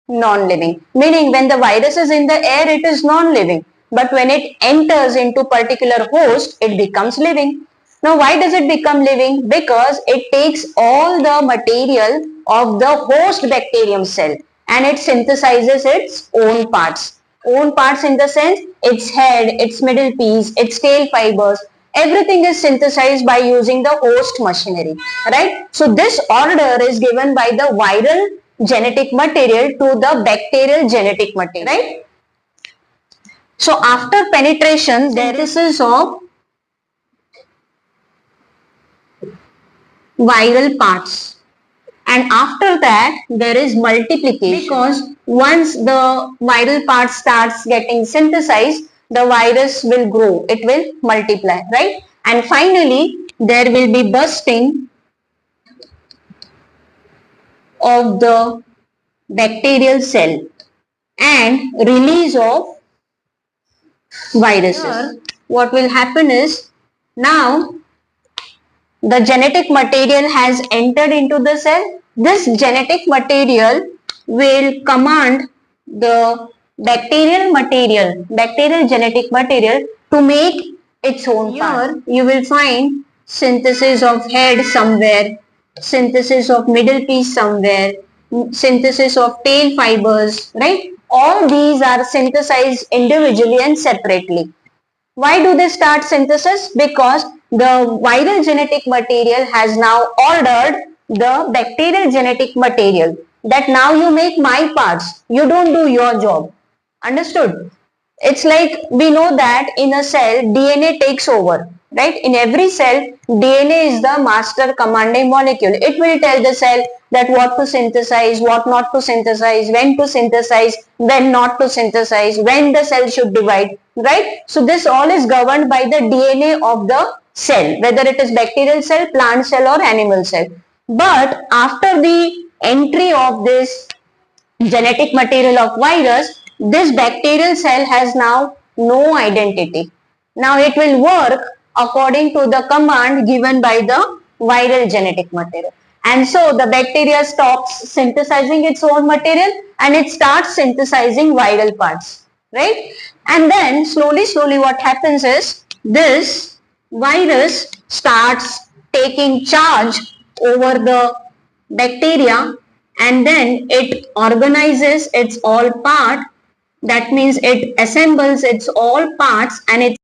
non-living. Meaning when the virus is in the air, it is non-living. But when it enters into particular host, it becomes living. Now why does it become living? Because it takes all the material of the host bacterium cell and it synthesizes its own parts. Own parts in the sense its head, its middle piece, its tail fibers, everything is synthesized by using the host machinery, right? So this order is given by the viral genetic material to the bacterial genetic material, right? So after penetration, there is synthesis of viral parts, and after that there is multiplication, because once the viral part starts getting synthesized, the virus will grow, it will multiply, right? And finally there will be bursting of the bacterial cell and release of viruses. Here, what will happen is, now the genetic material has entered into the cell. This genetic material will command the bacterial genetic material to make its own part. Here you will find synthesis of head somewhere, synthesis of middle piece somewhere, synthesis of tail fibers, right? All these are synthesized individually and separately. Why do they start synthesis? Because the viral genetic material has now ordered the bacterial genetic material that now you make my parts, you don't do your job. Understood? It's like we know that in a cell DNA takes over, right? In every cell DNA is the master commanding molecule. It will tell the cell that what to synthesize, what not to synthesize, when not to synthesize, when the cell should divide, right? So this all is governed by the DNA of the cell, whether it is bacterial cell, plant cell or animal cell. But after the entry of this genetic material of virus, this bacterial cell has now no identity. Now it will work according to the command given by the viral genetic material. And so the bacteria stops synthesizing its own material and it starts synthesizing viral parts, right? And then slowly what happens is, this virus starts taking charge over the bacteria and then it organizes its all part. That means it assembles its all parts and it